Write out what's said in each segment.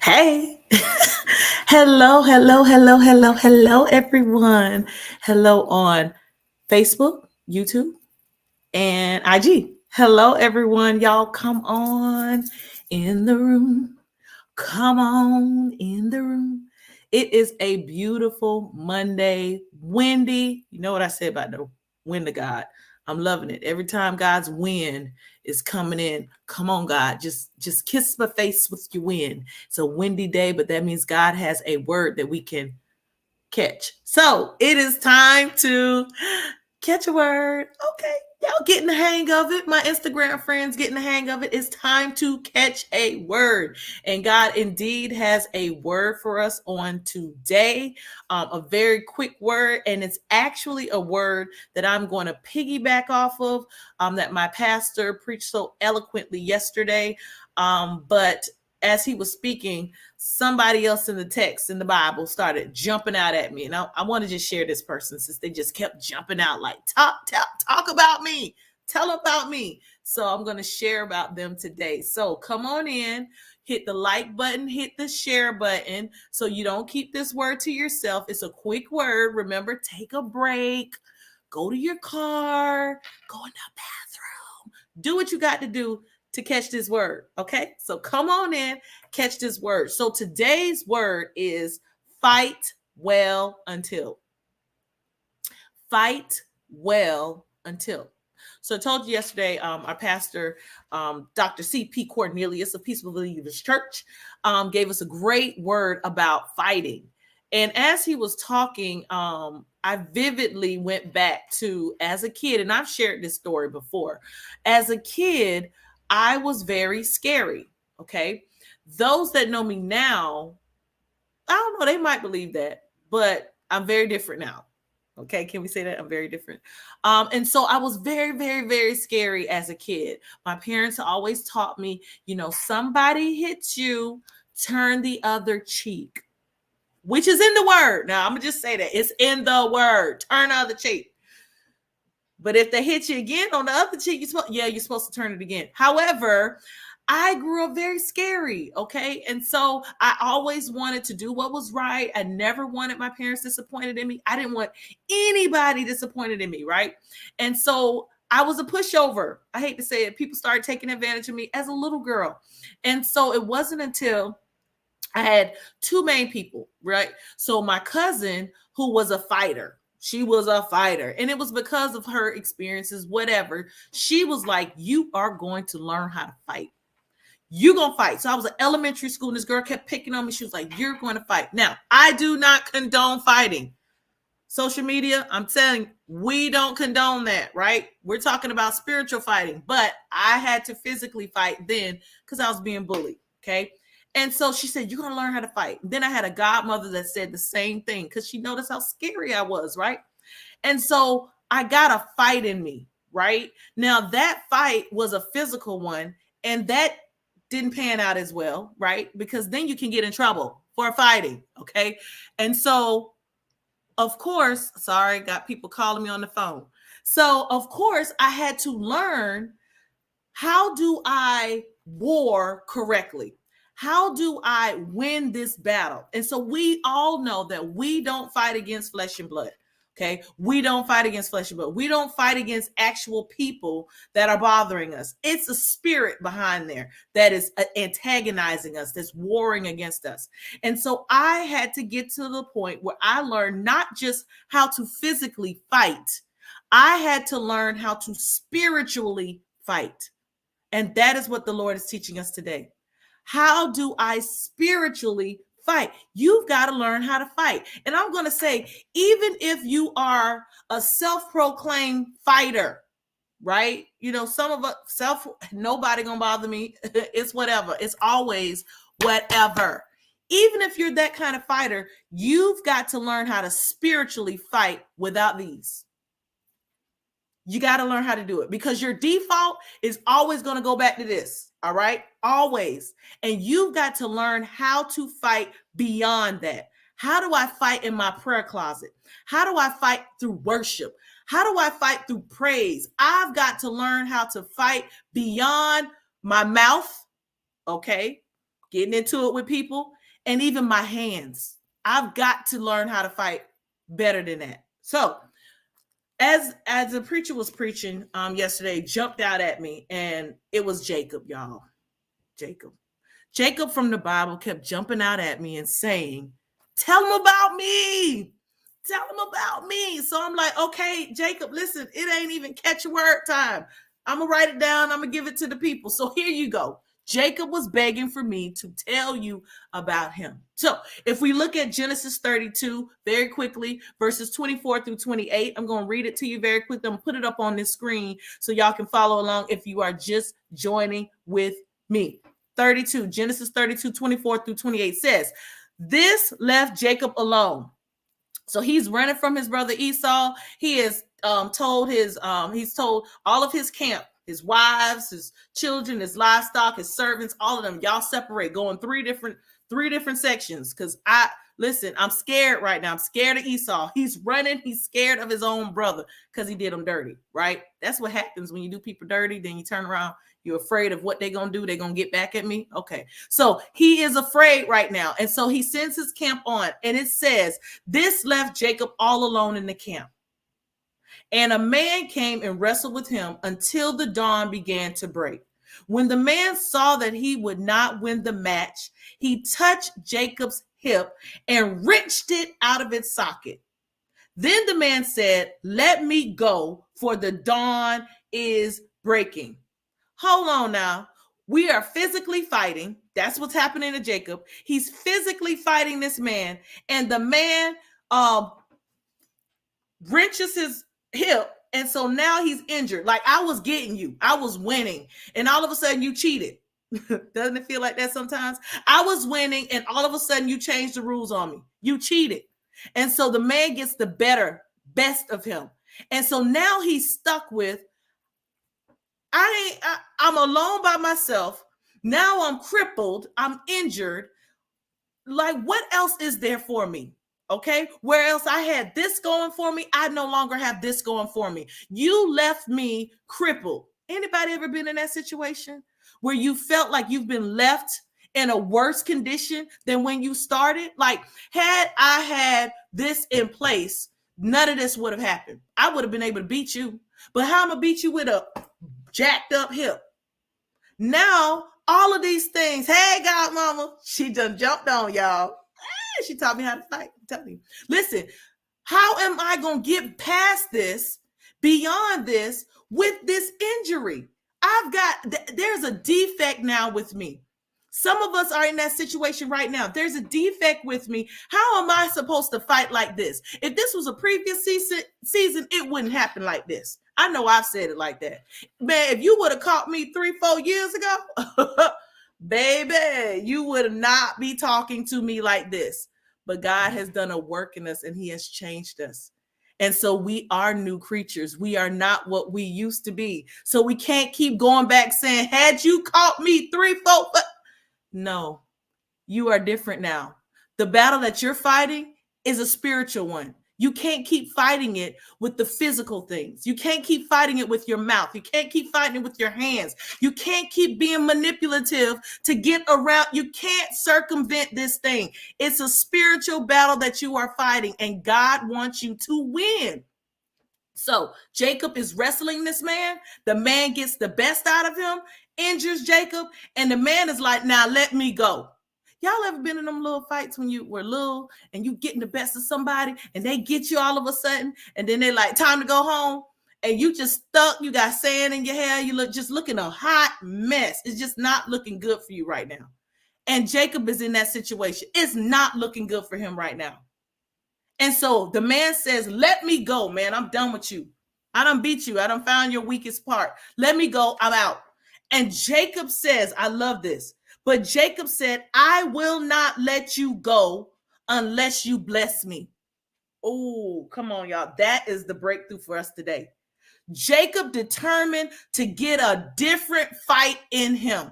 Hey, hello, everyone. Hello on Facebook, YouTube, and IG. Hello, everyone. Y'all come on in the room. Come on in the room. It is a beautiful Monday, windy. You know what I said about the wind of God. I'm loving it. Every time God's wind is coming in, come on, God, just kiss my face with your wind. It's a windy day, but that means God has a word that we can catch. So it is time to catch a word. Okay. Y'all getting the hang of it. My Instagram friends getting the hang of it. It's time to catch a word. And God indeed has a word for us on today. A very quick word. And it's actually a word that I'm going to piggyback off of that my pastor preached so eloquently yesterday. But as he was speaking, somebody else in the text in the Bible started jumping out at me. And I want to just share this person since they just kept jumping out like, talk about me. Tell about me. So I'm going to share about them today. So come on in, hit the like button, hit the share button so you don't keep this word to yourself. It's a quick word. Remember, take a break, go to your car, go in the bathroom, do what you got to do to catch this word. Okay. So come on in, catch this word. So today's word is fight well until. Fight well until. So I told you yesterday, our pastor, Dr. C.P. Cornelius of Peaceful Believers Church, gave us a great word about fighting. And as he was talking, I vividly went back to as a kid, and I've shared this story before. As a kid, I was very scary. Okay. Those that know me now, I don't know, they might believe that, but I'm very different now. Okay, can we say that? I'm very different. And so I was very, very, very scary as a kid. My parents always taught me, somebody hits you, turn the other cheek, which is in the word. Now, I'm going to just say that it's in the word, turn the other cheek. But if they hit you again on the other cheek, you're supposed to turn it again. However, I grew up very scary. Okay. And so I always wanted to do what was right. I never wanted my parents disappointed in me. I didn't want anybody disappointed in me. Right. And so I was a pushover. I hate to say it. People started taking advantage of me as a little girl. And so it wasn't until I had two main people. Right. So my cousin, who was a fighter, she was a fighter. And it was because of her experiences, whatever. She was like, you are going to learn how to fight. You're going to fight. So I was in elementary school and this girl kept picking on me. She was like, you're going to fight. Now, I do not condone fighting. Social media, I'm telling you, we don't condone that, right? We're talking about spiritual fighting, but I had to physically fight then because I was being bullied, okay? And so she said, you're going to learn how to fight. Then I had a godmother that said the same thing because she noticed how scary I was, right? And so I got a fight in me, right? Now, that fight was a physical one, and that didn't pan out as well, right? Because then you can get in trouble for fighting, okay? And so, of course, sorry, got people calling me on the phone. So, of course, I had to learn, how do I war correctly? How do I win this battle? And so we all know that we don't fight against flesh and blood. Okay. We don't fight against flesh and blood. We don't fight against actual people that are bothering us. It's a spirit behind there that is antagonizing us, that's warring against us. And so I had to get to the point where I learned not just how to physically fight, I had to learn how to spiritually fight. And that is what the Lord is teaching us today. How do I spiritually fight? You've got to learn how to fight. And I'm going to say, even if you are a self-proclaimed fighter, right? You know, some of us nobody gonna bother me. It's whatever. It's always whatever. Even if you're that kind of fighter, you've got to learn how to spiritually fight without these. You got to learn how to do it, because your default is always going to go back to this. All right. Always. And you've got to learn how to fight beyond that. How do I fight in my prayer closet? How do I fight through worship? How do I fight through praise? I've got to learn how to fight beyond my mouth. Okay. Getting into it with people, and even my hands. I've got to learn how to fight better than that. So, as the preacher was preaching yesterday, jumped out at me, and it was Jacob, y'all. Jacob from the Bible kept jumping out at me and saying, tell him about me. Tell him about me. So I'm like, okay, Jacob, listen, it ain't even catch a word time. I'm going to write it down. I'm going to give it to the people. So here you go. Jacob was begging for me to tell you about him. So if we look at Genesis 32 very quickly, verses 24 through 28, I'm going to read it to you very quickly. I'm going to put it up on this screen so y'all can follow along if you are just joining with me. Genesis 32, 24 through 28 says, this left Jacob alone. So he's running from his brother Esau. He has he's told all of his camp, his wives, his children, his livestock, his servants, all of them, y'all separate, go in three different sections. Because I'm scared right now. I'm scared of Esau. He's running. He's scared of his own brother because he did him dirty, right? That's what happens when you do people dirty. Then you turn around. You're afraid of what they're going to do. They're going to get back at me. Okay. So he is afraid right now. And so he sends his camp on. And it says, this left Jacob all alone in the camp. And a man came and wrestled with him until the dawn began to break. When the man saw that he would not win the match, he touched Jacob's hip and wrenched it out of its socket. Then the man said, let me go, for the dawn is breaking. Hold on now. We are physically fighting. That's what's happening to Jacob. He's physically fighting this man, and the man wrenches his hip, and so now he's injured. Like, I was getting you. I was winning, and all of a sudden you cheated. Doesn't it feel like that sometimes? I was winning, and all of a sudden you changed the rules on me. You cheated. And so the man gets the best of him. And so now he's stuck with, I'm alone by myself. Now I'm crippled. I'm injured. Like, what else is there for me? Okay. Where else I had this going for me, I no longer have this going for me. You left me crippled. Anybody ever been in that situation where you felt like you've been left in a worse condition than when you started? Like, had I had this in place, none of this would have happened. I would have been able to beat you. But how am I gonna beat you with a jacked up hip? Now, all of these things, hey, godmama, she done jumped on y'all. She taught me how to fight. I'm telling you. Listen, how am I going to get past this, beyond this, with this injury? There's a defect now with me. Some of us are in that situation right now. There's a defect with me. How am I supposed to fight like this? If this was a previous season, it wouldn't happen like this. I know I've said it like that. Man, if you would have caught me 3-4 years ago, baby, you would not be talking to me like this. But God has done a work in us, and he has changed us. And so we are new creatures. We are not what we used to be. So we can't keep going back saying, had you caught me 3-4, no, you are different now. The battle that you're fighting is a spiritual one. You can't keep fighting it with the physical things. You can't keep fighting it with your mouth. You can't keep fighting it with your hands. You can't keep being manipulative to get around. You can't circumvent this thing. It's a spiritual battle that you are fighting, and God wants you to win. So Jacob is wrestling this man. The man gets the best out of him, injures Jacob, and the man is like, now let me go. Y'all ever been in them little fights when you were little and you getting the best of somebody and they get you all of a sudden, and then they like, time to go home, and you just stuck, you got sand in your hair, you look just looking a hot mess. It's just not looking good for you right now. And Jacob is in that situation. It's not looking good for him right now. And so the man says, let me go, man. I'm done with you. I done beat you. I done found your weakest part. Let me go. I'm out. And Jacob says, I love this. But Jacob said, I will not let you go unless you bless me. Oh, come on, y'all. That is the breakthrough for us today. Jacob determined to get a different fight in him.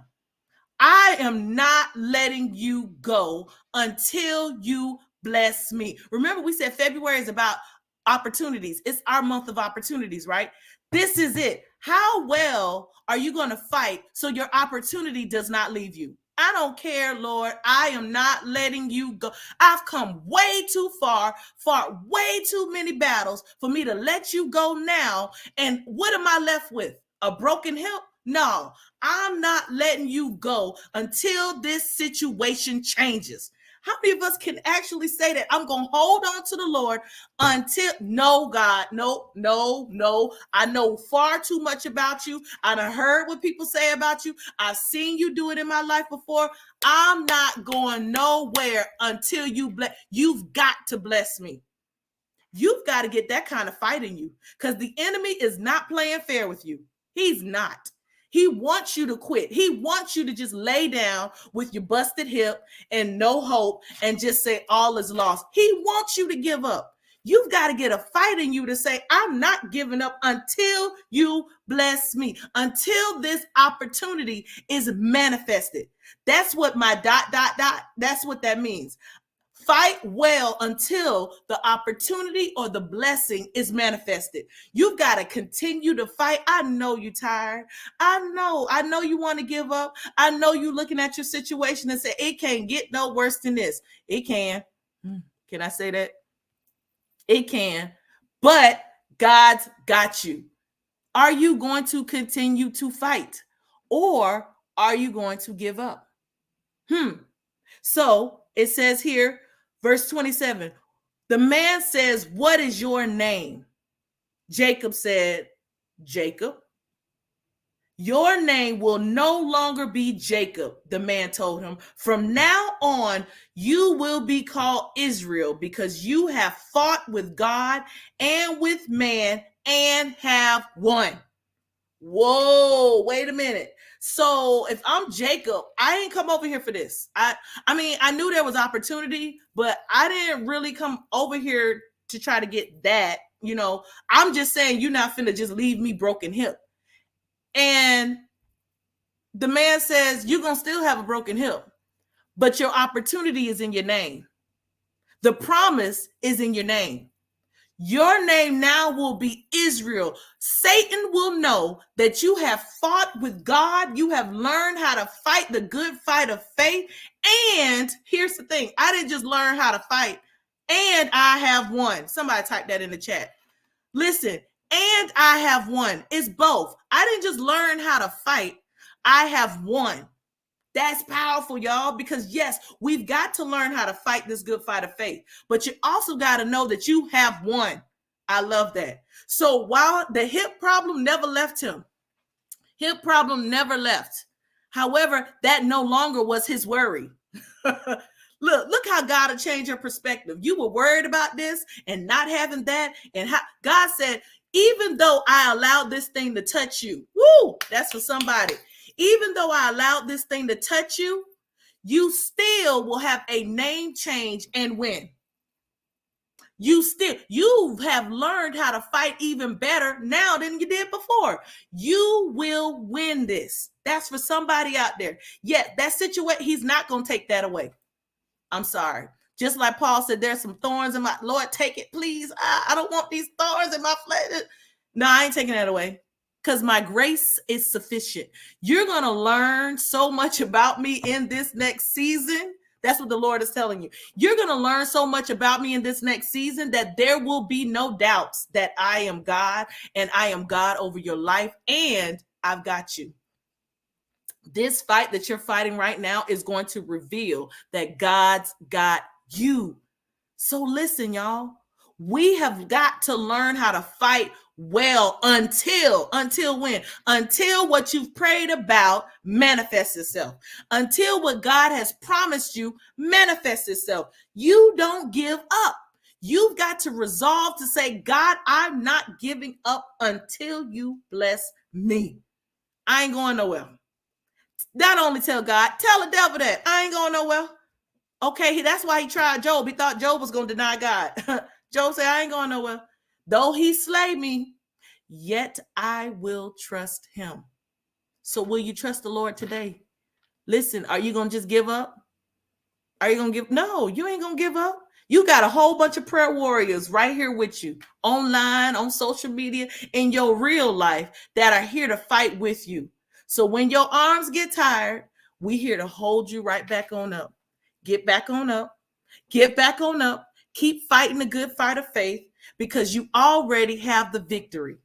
I am not letting you go until you bless me. Remember, we said February is about opportunities. It's our month of opportunities, right? This is it. How well are you going to fight so your opportunity does not leave you? I don't care, Lord. I am not letting you go. I've come way too far, fought way too many battles for me to let you go now. And what am I left with? A broken hip? No, I'm not letting you go until this situation changes. How many of us can actually say that? I'm going to hold on to the Lord until, no, God, no. I know far too much about you. I done heard what people say about you. I've seen you do it in my life before. I'm not going nowhere until you bless. You've got to bless me. You've got to get that kind of fight in you, because the enemy is not playing fair with you. He's not. He wants you to quit. He wants you to just lay down with your busted hip and no hope and just say all is lost. He wants you to give up. You've got to get a fight in you to say, I'm not giving up until you bless me, until this opportunity is manifested. That's what my ... That's what that means. Fight well until the opportunity or the blessing is manifested. You've got to continue to fight. I know you're tired. I know you want to give up. I know you're looking at your situation and say, it can't get no worse than this. It can. Can I say that? It can. But God's got you. Are you going to continue to fight, or are you going to give up? So it says here, verse 27, the man says, what is your name? Jacob said, Jacob. Your name will no longer be Jacob, the man told him. From now on, you will be called Israel, because you have fought with God and with man and have won. Whoa, wait a minute. So if I'm Jacob, I ain't come over here for this. I mean, I knew there was opportunity, but I didn't really come over here to try to get that. You know, I'm just saying, you're not finna just leave me broken hip. And the man says, you're going to still have a broken hip, but your opportunity is in your name. The promise is in your name. Your name now will be Israel. Satan will know that you have fought with God. You have learned how to fight the good fight of faith. And here's the thing. I didn't just learn how to fight, and I have won. Somebody type that in the chat. Listen, and I have won. It's both. I didn't just learn how to fight. I have won. That's powerful, y'all, because yes, we've got to learn how to fight this good fight of faith, but you also got to know that you have won. I love that. So while the hip problem never left him, however, that no longer was his worry. Look how God will change your perspective. You were worried about this and not having that. And how God said, even though I allowed this thing to touch you, woo, that's for somebody. Even though I allowed this thing to touch you, you still will have a name change and win. You have learned how to fight even better now than you did before. You will win this. That's for somebody out there. Yet that situation, he's not going to take that away. I'm sorry. Just like Paul said, there's some thorns in my, Lord, take it, please. I don't want these thorns in my flesh. No, I ain't taking that away, because my grace is sufficient. You're going to learn so much about me in this next season. That's what the Lord is telling you. You're going to learn so much about me in this next season that there will be no doubts that I am God, and I am God over your life, and I've got you. This fight that you're fighting right now is going to reveal that God's got you. So listen, y'all, we have got to learn how to fight well until when? Until what you've prayed about manifests itself. Until what God has promised you manifests itself. You don't give up. You've got to resolve to say, God, I'm not giving up until you bless me. I ain't going nowhere. Not only tell God, tell the devil that I ain't going nowhere. Okay, that's why he tried Job. He thought Job was going to deny God. Job said, I ain't going nowhere. Though he slay me, yet I will trust him. So will you trust the Lord today? Listen, are you going to just give up? Are you going to give? No, you ain't going to give up. You got a whole bunch of prayer warriors right here with you, online, on social media, in your real life that are here to fight with you. So when your arms get tired, we here to hold you right back on up. Get back on up. Get back on up. Keep fighting the good fight of faith because you already have the victory.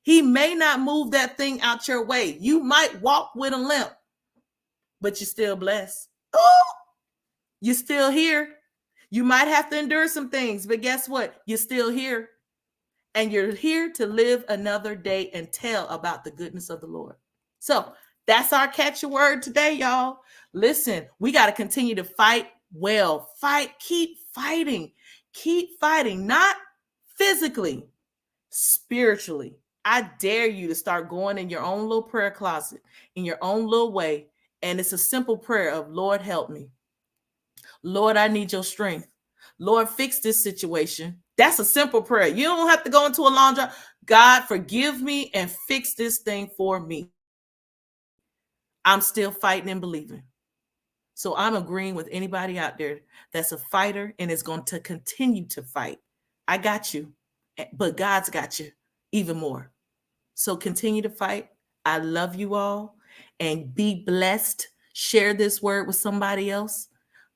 He may not move that thing out your way. You might walk with a limp, but you're still blessed. Oh, you're still here. You might have to endure some things, but guess what? You're still here. And you're here to live another day and tell about the goodness of the Lord. So that's our catch a word today, y'all. Listen, we got to continue to fight well. Fight, keep fighting. Keep fighting, not physically, spiritually. I dare you to start going in your own little prayer closet, in your own little way. And it's a simple prayer of, Lord, help me. Lord, I need your strength. Lord, fix this situation. That's a simple prayer. You don't have to go into a long job. God, forgive me and fix this thing for me. I'm still fighting and believing. So I'm agreeing with anybody out there that's a fighter and is going to continue to fight. I got you, but God's got you even more. So continue to fight. I love you all and be blessed. Share this word with somebody else.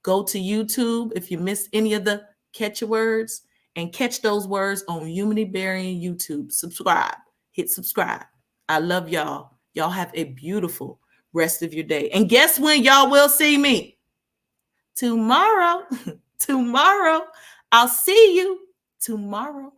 Go to YouTube if you missed any of the catch your words and catch those words on Unity Bearing YouTube. Subscribe. Hit subscribe. I love y'all. Y'all have a beautiful rest of your day. And guess when y'all will see me? Tomorrow. Tomorrow. I'll see you tomorrow.